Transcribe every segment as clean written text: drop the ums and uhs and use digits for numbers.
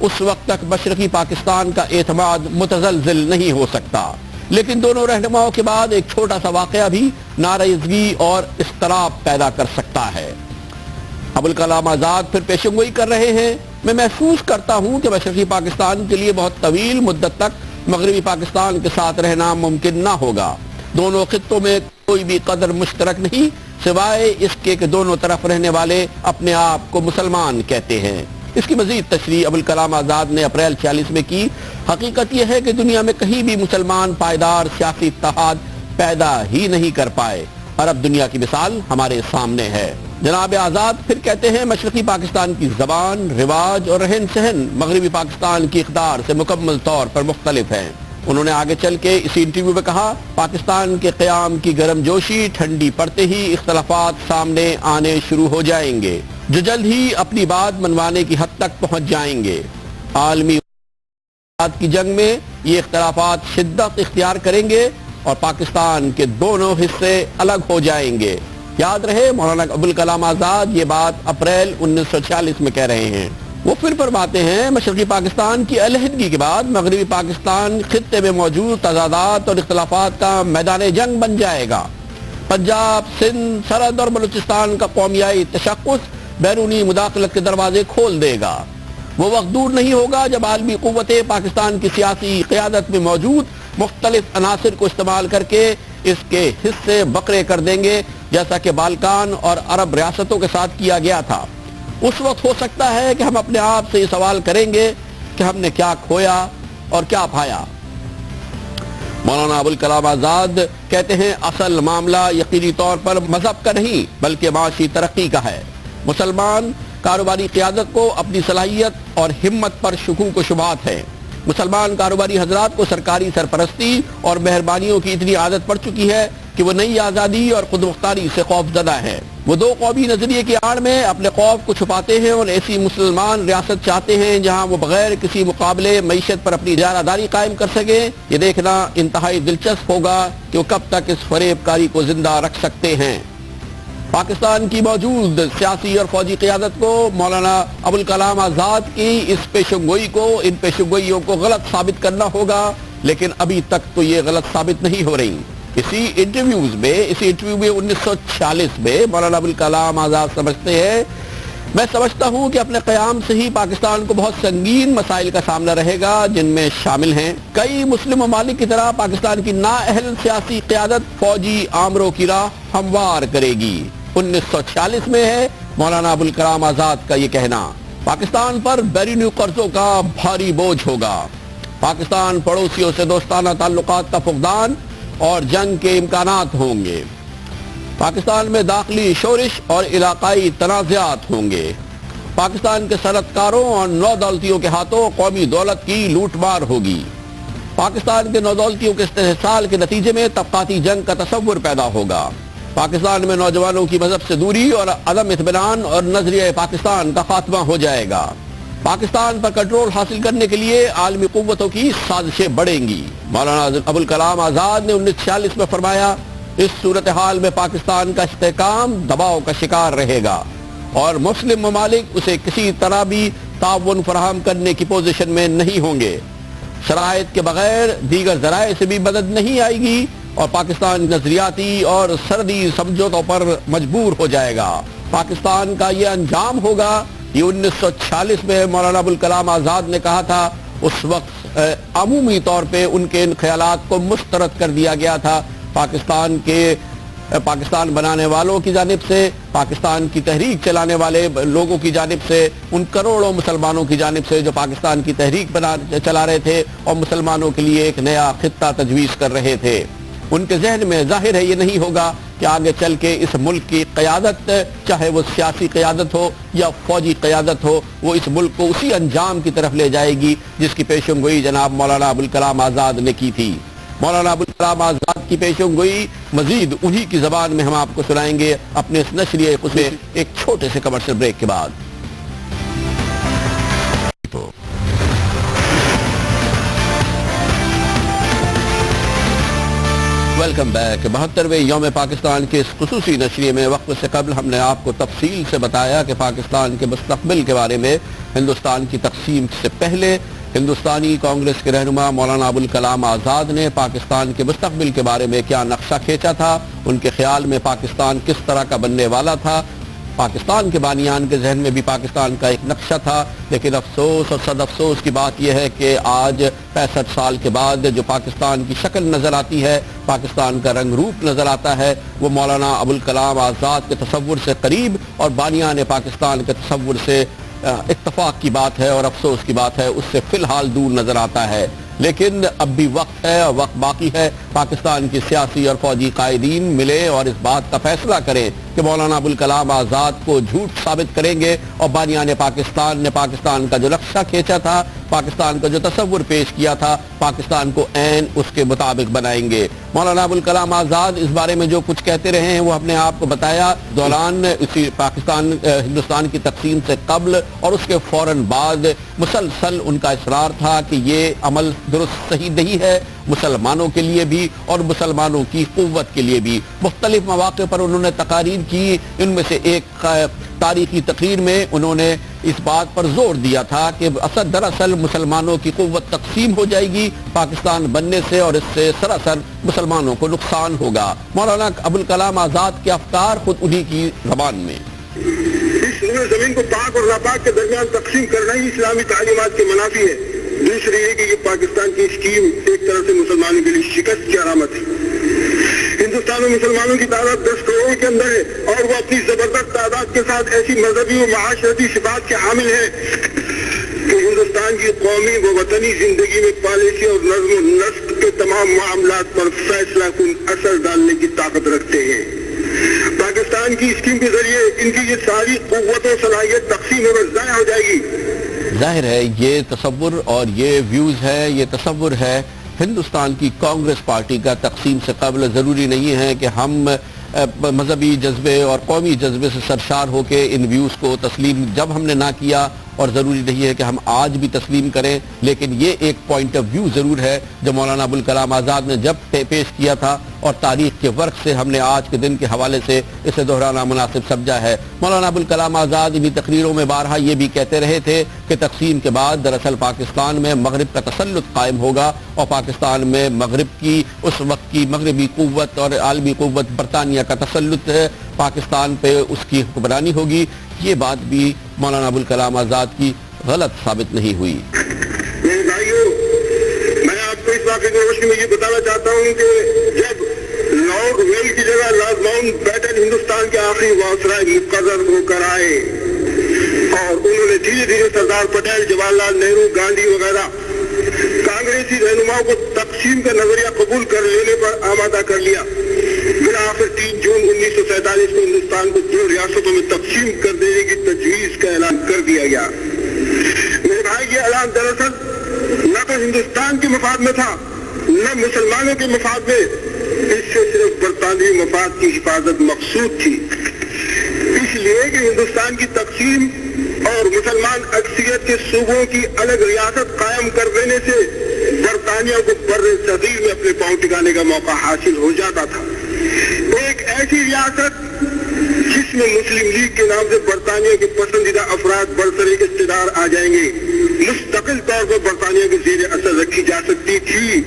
اس وقت تک مشرقی پاکستان کا اعتماد متزلزل نہیں ہو سکتا۔ لیکن دونوں رہنماؤں کے بعد ایک چھوٹا سا واقعہ بھی ناراضگی اور اضطراب پیدا کر سکتا ہے۔ ابوالکلام آزاد پھر پیشن گوئی کر رہے ہیں، میں محسوس کرتا ہوں کہ مشرقی پاکستان کے لیے بہت طویل مدت تک مغربی پاکستان کے ساتھ رہنا ممکن نہ ہوگا۔ دونوں خطوں میں کوئی بھی قدر مشترک نہیں سوائے اس کے کہ دونوں طرف رہنے والے اپنے آپ کو مسلمان کہتے ہیں۔ اس کی مزید تشریح ابوالکلام آزاد نے اپریل 46 میں کی۔ حقیقت یہ ہے کہ دنیا میں کہیں بھی مسلمان پائیدار سیاسی اتحاد پیدا ہی نہیں کر پائے۔ عرب دنیا کی مثال ہمارے سامنے ہے۔ جناب آزاد پھر کہتے ہیں مشرقی پاکستان کی زبان، رواج اور رہن سہن مغربی پاکستان کی اقدار سے مکمل طور پر مختلف ہیں۔ انہوں نے آگے چل کے اسی انٹرویو میں کہا، پاکستان کے قیام کی گرم جوشی ٹھنڈی پڑتے ہی اختلافات سامنے آنے شروع ہو جائیں گے جو جلد ہی اپنی بات منوانے کی حد تک پہنچ جائیں گے۔ عالمی کی جنگ میں یہ اختلافات شدت اختیار کریں گے اور پاکستان کے دونوں حصے الگ ہو جائیں گے۔ یاد رہے مولانا ابوالکلام آزاد یہ بات اپریل 1946 میں کہہ رہے ہیں۔ وہ پھر فرماتے ہیں مشرقی پاکستان کی علیحدگی کے بعد مغربی پاکستان خطے میں موجود تضادات اور اختلافات کا میدان جنگ بن جائے گا۔ پنجاب، سندھ، سرحد اور بلوچستان کا قومیائی تشخص بیرونی مداخلت کے دروازے کھول دے گا۔ وہ وقت دور نہیں ہوگا جب عالمی قوتیں پاکستان کی سیاسی قیادت میں موجود مختلف عناصر کو استعمال کر کے اس کے حصے بکرے کر دیں گے، جیسا کہ بالکان اور عرب ریاستوں کے ساتھ کیا گیا تھا۔ اس وقت ہو سکتا ہے کہ ہم اپنے آپ سے یہ سوال کریں گے کہ ہم نے کیا کھویا اور کیا پایا۔ مولانا ابوالکلام آزاد کہتے ہیں اصل معاملہ یقینی طور پر مذہب کا نہیں بلکہ معاشی ترقی کا ہے۔ مسلمان کاروباری قیادت کو اپنی صلاحیت اور ہمت پر شکوک و شبہات ہے۔ مسلمان کاروباری حضرات کو سرکاری سرپرستی اور مہربانیوں کی اتنی عادت پڑ چکی ہے کہ وہ نئی آزادی اور خود مختاری سے خوف زدہ ہے۔ وہ دو قومی نظریے کی آڑ میں اپنے خوف کو چھپاتے ہیں اور ایسی مسلمان ریاست چاہتے ہیں جہاں وہ بغیر کسی مقابلے معیشت پر اپنی اجارہ داری قائم کر سکیں۔ یہ دیکھنا انتہائی دلچسپ ہوگا کہ وہ کب تک اس فریب کاری کو زندہ رکھ سکتے ہیں۔ پاکستان کی موجود سیاسی اور فوجی قیادت کو مولانا ابوالکلام آزاد کی اس پیشنگوئی کو، ان پیشنگوئیوں کو غلط ثابت کرنا ہوگا، لیکن ابھی تک تو یہ غلط ثابت نہیں ہو رہی۔ اسی انٹرویو میں 1946 میں مولانا ابوالکلام آزاد سمجھتے ہیں، میں سمجھتا ہوں کہ اپنے قیام سے ہی پاکستان کو بہت سنگین مسائل کا سامنا رہے گا، جن میں شامل ہیں کئی مسلم ممالک کی طرح پاکستان کی نااہل سیاسی قیادت فوجی آمروں کی راہ ہموار کرے گی۔ 1946 میں ہے مولانا ابوالکلام آزاد کا یہ کہنا۔ پاکستان پر بیرونی قرضوں کا بھاری بوجھ ہوگا۔ پاکستان پڑوسیوں سے دوستانہ تعلقات کا فقدان اور جنگ کے امکانات ہوں گے۔ پاکستان میں داخلی شورش اور علاقائی تنازعات ہوں گے۔ پاکستان کے صنعت کاروں اور نو دولتیوں کے ہاتھوں قومی دولت کی لوٹ مار ہوگی۔ پاکستان کے نو دولتیوں کے استحصال کے نتیجے میں طبقاتی جنگ کا تصور پیدا ہوگا۔ پاکستان میں نوجوانوں کی مذہب سے دوری اور عدم اطمینان اور نظریہ پاکستان کا خاتمہ ہو جائے گا۔ پاکستان پر کنٹرول حاصل کرنے کے لیے عالمی قوتوں کی سازشیں بڑھیں گی۔ مولانا ابوالکلام آزاد نے 1946 میں فرمایا، اس صورتحال میں پاکستان کا استحکام دباؤ کا شکار رہے گا اور مسلم ممالک اسے کسی طرح بھی تعاون فراہم کرنے کی پوزیشن میں نہیں ہوں گے۔ شرائط کے بغیر دیگر ذرائع سے بھی مدد نہیں آئے گی اور پاکستان نظریاتی اور سردی سمجھوتوں پر مجبور ہو جائے گا۔ پاکستان کا یہ انجام ہوگا، یہ 1946 میں مولانا ابوالکلام آزاد نے کہا تھا۔ اس وقت عمومی طور پہ ان کے ان خیالات کو مسترد کر دیا گیا تھا۔ پاکستان بنانے والوں کی جانب سے، پاکستان کی تحریک چلانے والے لوگوں کی جانب سے، ان کروڑوں مسلمانوں کی جانب سے جو پاکستان کی تحریک چلا رہے تھے اور مسلمانوں کے لیے ایک نیا خطہ تجویز کر رہے تھے۔ ان کے ذہن میں ظاہر ہے یہ نہیں ہوگا کہ آگے چل کے اس ملک کی قیادت، چاہے وہ سیاسی قیادت ہو یا فوجی قیادت ہو، وہ اس ملک کو اسی انجام کی طرف لے جائے گی جس کی پیشنگوئی جناب مولانا ابوالکلام آزاد نے کی تھی۔ مولانا ابوالکلام آزاد کی پیشنگوئی مزید انہی کی زبان میں ہم آپ کو سنائیں گے اپنے اس نشریے سے ایک چھوٹے سے کمرشل بریک کے بعد۔ Welcome back. 72ویں یوم پاکستان کے اس خصوصی نشریے میں وقت سے قبل ہم نے آپ کو تفصیل سے بتایا کہ پاکستان کے مستقبل کے بارے میں ہندوستان کی تقسیم سے پہلے ہندوستانی کانگریس کے رہنما مولانا ابوالکلام آزاد نے پاکستان کے مستقبل کے بارے میں کیا نقشہ کھینچا تھا. ان کے خیال میں پاکستان کس طرح کا بننے والا تھا. پاکستان کے بانیان کے ذہن میں بھی پاکستان کا ایک نقشہ تھا، لیکن افسوس اور صد افسوس کی بات یہ ہے کہ آج 65 سال کے بعد جو پاکستان کی شکل نظر آتی ہے، پاکستان کا رنگ روپ نظر آتا ہے، وہ مولانا ابوالکلام آزاد کے تصور سے قریب اور بانیان پاکستان کے تصور سے اتفاق کی بات ہے اور افسوس کی بات ہے، اس سے فی الحال دور نظر آتا ہے. لیکن اب بھی وقت ہے اور وقت باقی ہے. پاکستان کی سیاسی اور فوجی قائدین ملے اور اس بات کا فیصلہ کریں کہ مولانا ابوالکلام آزاد کو جھوٹ ثابت کریں گے اور بانیان پاکستان نے پاکستان کا جو نقشہ کھینچا تھا، پاکستان کا جو تصور پیش کیا تھا، پاکستان کو عین اس کے مطابق بنائیں گے. مولانا ابوالکلام آزاد اس بارے میں جو کچھ کہتے رہے ہیں وہ ہم نے آپ کو بتایا. دوران اسی ہندوستان کی تقسیم سے قبل اور اس کے فوراً بعد مسلسل ان کا اصرار تھا کہ یہ عمل درست صحیح نہیں ہے، مسلمانوں کے لیے بھی اور مسلمانوں کی قوت کے لیے بھی. مختلف مواقع پر انہوں نے تقاریر کی. ان میں سے ایک تاریخی تقریر میں انہوں نے اس بات پر زور دیا تھا کہ دراصل مسلمانوں کی قوت تقسیم ہو جائے گی پاکستان بننے سے اور اس سے سراسر مسلمانوں کو نقصان ہوگا. مولانا ابوالکلام آزاد کے افکار خود انہی کی زبان میں. اس زمین کو پاک اور ناپاک کے درمیان تقسیم کرنا ہی اسلامی تعلیمات کے منافی ہے. دوسری یہ کہ یہ پاکستان کی اسکیم ایک طرح سے مسلمانوں کے لیے شکست کی علامت ہے. ہندوستان میں مسلمانوں کی تعداد 10 کروڑ کے اندر ہے اور وہ اپنی زبردست تعداد کے ساتھ ایسی مذہبی و معاشرتی صفات کے حامل ہیں کہ ہندوستان کی قومی و وطنی زندگی میں پالیسی اور نظم و نسق کے تمام معاملات پر فیصلہ کن اثر ڈالنے کی طاقت رکھتے ہیں. پاکستان کی اسکیم کے ذریعے ان کی یہ ساری قوت و صلاحیت تقسیم اور ضائع ہو جائے گی. ظاہر ہے یہ تصور اور یہ ویوز ہے، یہ تصور ہے ہندوستان کی کانگریس پارٹی کا. تقسیم سے قبل ضروری نہیں ہے کہ ہم مذہبی جذبے اور قومی جذبے سے سرشار ہو کے ان ویوز کو تسلیم جب ہم نے نہ کیا، اور ضروری نہیں ہے کہ ہم آج بھی تسلیم کریں، لیکن یہ ایک پوائنٹ آف ویو ضرور ہے جو مولانا ابوالکلام آزاد نے جب پیش کیا تھا اور تاریخ کے ورق سے ہم نے آج کے دن کے حوالے سے اسے دہرانا مناسب سمجھا ہے. مولانا ابوالکلام آزاد انہی تقریروں میں بارہا یہ بھی کہتے رہے تھے کہ تقسیم کے بعد دراصل پاکستان میں مغرب کا تسلط قائم ہوگا اور پاکستان میں مغرب کی اس وقت کی مغربی قوت اور عالمی قوت برطانیہ کا تسلط ہے، پاکستان پہ اس کی حکمرانی ہوگی. یہ بات بھی مولانا ابوالکلام آزاد کی غلط ثابت نہیں ہوئی. میرے بھائیوں، میں آپ کو اس واقعے کی روشنی میں یہ بتانا چاہتا ہوں کہ جب لارڈ ویل کی جگہ لارڈ ماؤنٹ بیٹن ہندوستان کے آخری وائسرائے مقرر ہو کر آئے اور انہوں نے دھیرے دھیرے سردار پٹیل، جواہر لال نہرو، گاندھی وغیرہ کانگریسی رہنماؤں کو تقسیم کا نظریہ قبول کر لینے پر آمادہ کر لیا. بالآخر 3 جون 1947 کو ہندوستان کو 2 ریاستوں میں تقسیم کر دینے کی تجویز کا اعلان کر دیا گیا. میرے بھائی، یہ اعلان دراصل نہ تو ہندوستان کے مفاد میں تھا نہ مسلمانوں کے مفاد میں. اس سے صرف برطانوی مفاد کی حفاظت مقصود تھی، اس لیے کہ ہندوستان کی تقسیم اور مسلمان اکثریت کے صوبوں کی الگ ریاست قائم کر دینے سے برطانیہ کو بر صغیر میں اپنے پاؤں ٹکانے کا موقع حاصل ہو جاتا تھا. ایک ایسی ریاست جس میں مسلم لیگ کے نام سے برطانیہ کے پسندیدہ افراد برسر اقتدار آ جائیں گے، مستقل طور پر برطانیہ کے زیر اثر رکھی جا سکتی تھی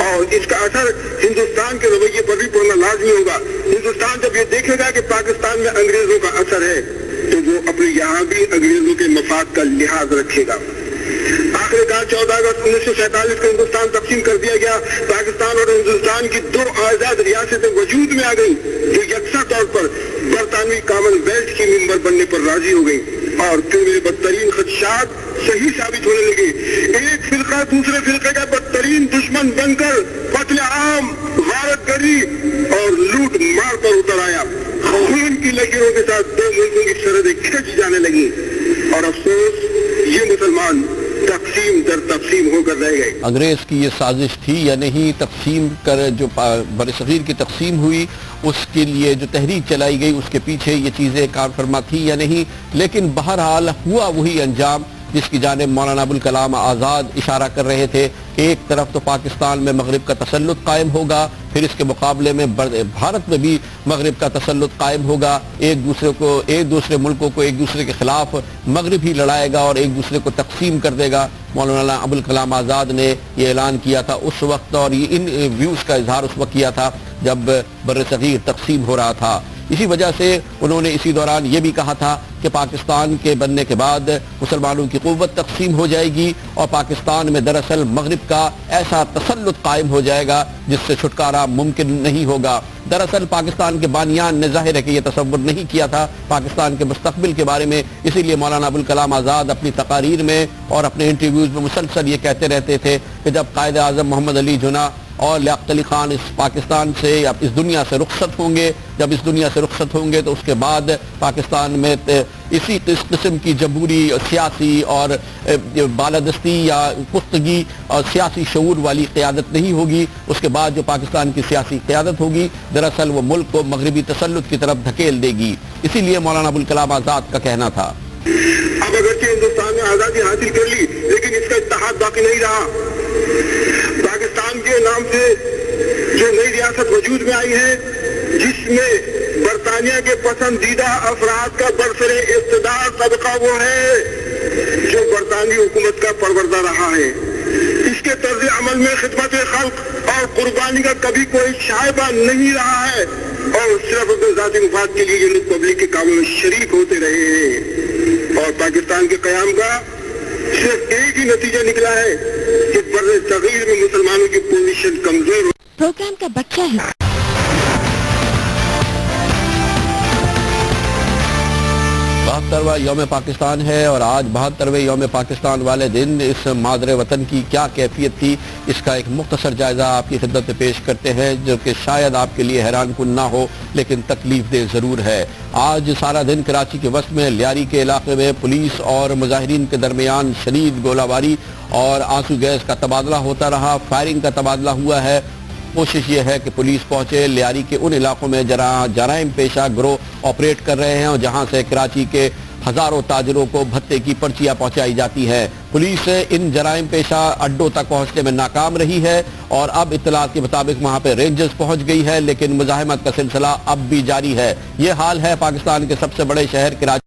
اور اس کا اثر ہندوستان کے رویے پر بھی پڑنا لازمی ہوگا. ہندوستان جب یہ دیکھے گا کہ پاکستان میں انگریزوں کا اثر ہے تو وہ اپنے یہاں بھی انگریزوں کے مفاد کا لحاظ رکھے گا. آخرکار 14 اگست 1947 کو ہندوستان تقسیم کر دیا گیا. پاکستان اور ہندوستان کی 2 آزاد ریاستیں وجود میں آ گئیں جو یکساں طور پر برطانوی کامن ویلتھ کی ممبر بننے پر راضی ہو گئی اور پھر میرے بدترین خدشات صحیح ثابت ہونے لگے. ایک فرقہ دوسرے فرقے کا بدترین دشمن بن کر قتل عام، غارت گری اور لوٹ مار پر اتر آیا. خون کی لکیروں کے ساتھ 2 ملکوں کی سرحدیں کھینچ جانے لگی اور افسوس یہ مسلمان تقسیم در تقسیم ہو کر رہ گئے. انگریز کی یہ سازش تھی یا نہیں؟ تقسیم کر جو برصغیر کی تقسیم ہوئی اس کے لیے جو تحریک چلائی گئی اس کے پیچھے یہ چیزیں کار فرما تھی یا نہیں؟ لیکن بہرحال ہوا وہی انجام جس کی جانب مولانا ابوالکلام آزاد اشارہ کر رہے تھے کہ ایک طرف تو پاکستان میں مغرب کا تسلط قائم ہوگا، پھر اس کے مقابلے میں بھارت میں بھی مغرب کا تسلط قائم ہوگا، ایک دوسرے ملکوں کو ایک دوسرے کے خلاف مغرب ہی لڑائے گا اور ایک دوسرے کو تقسیم کر دے گا۔ مولانا ابوالکلام آزاد نے یہ اعلان کیا تھا اس وقت، اور ان ویوز کا اظہار اس وقت کیا تھا جب بر صغیر تقسیم ہو رہا تھا۔ اسی وجہ سے انہوں نے اسی دوران یہ بھی کہا تھا کہ پاکستان کے بننے کے بعد مسلمانوں کی قوت تقسیم ہو جائے گی اور پاکستان میں دراصل مغرب کا ایسا تسلط قائم ہو جائے گا جس سے چھٹکارا ممکن نہیں ہوگا۔ دراصل پاکستان کے بانیان نے ظاہر ہے کہ یہ تصور نہیں کیا تھا پاکستان کے مستقبل کے بارے میں، اسی لیے مولانا ابوالکلام آزاد اپنی تقاریر میں اور اپنے انٹرویوز میں مسلسل یہ کہتے رہتے تھے کہ جب قائد اعظم محمد علی جناح اور لیاقت علی خان اس پاکستان سے یا اس دنیا سے رخصت ہوں گے، جب اس دنیا سے رخصت ہوں گے تو اس کے بعد پاکستان میں اسی قسم کی جمہوری سیاسی اور بالادستی یا پختگی اور سیاسی شعور والی قیادت نہیں ہوگی۔ اس کے بعد جو پاکستان کی سیاسی قیادت ہوگی دراصل وہ ملک کو مغربی تسلط کی طرف دھکیل دے گی۔ اسی لیے مولانا ابوالکلام آزاد کا کہنا تھا اب اگرچہ ہندوستان نے آزادی حاصل کر لی لیکن اس کا اتحاد باقی نہیں رہا۔ پاکستان کے نام سے جو نئی ریاست وجود میں آئی ہے جس میں برطانیہ کے پسندیدہ افراد کا برسر اقتدار طبقہ وہ ہے جو برطانوی حکومت کا پروردہ رہا ہے، اس کے طرز عمل میں خدمت خلق اور قربانی کا کبھی کوئی شائبہ نہیں رہا ہے اور صرف اپنے ذاتی مفاد کے لیے یہ پبلک کے کاموں میں شریک ہوتے رہے ہیں۔ اور پاکستان کے قیام کا صرف ایک ہی نتیجہ نکلا ہے کہ بر صغیر میں مسلمانوں کی پوزیشن کمزور ہو۔ پروگرام کا بچہ ہے بہترواں یوم پاکستان ہے اور آج 72ویں یوم پاکستان والے دن اس مادر وطن کی کیا کیفیت تھی، اس کا ایک مختصر جائزہ آپ کی خدمت میں پیش کرتے ہیں جو کہ شاید آپ کے لیے حیران کن نہ ہو لیکن تکلیف دہ ضرور ہے۔ آج سارا دن کراچی کے وسط میں لیاری کے علاقے میں پولیس اور مظاہرین کے درمیان شدید گولہ باری اور آنسو گیس کا تبادلہ ہوتا رہا، فائرنگ کا تبادلہ ہوا ہے۔ کوشش یہ ہے کہ پولیس پہنچے لیاری کے ان علاقوں میں جہاں جرائم پیشہ گروہ آپریٹ کر رہے ہیں اور جہاں سے کراچی کے ہزاروں تاجروں کو بھتے کی پرچیاں پہنچائی جاتی ہیں۔ پولیس ان جرائم پیشہ اڈوں تک پہنچنے میں ناکام رہی ہے اور اب اطلاعات کے مطابق وہاں پہ رینجرز پہنچ گئی ہے لیکن مزاحمت کا سلسلہ اب بھی جاری ہے۔ یہ حال ہے پاکستان کے سب سے بڑے شہر کراچی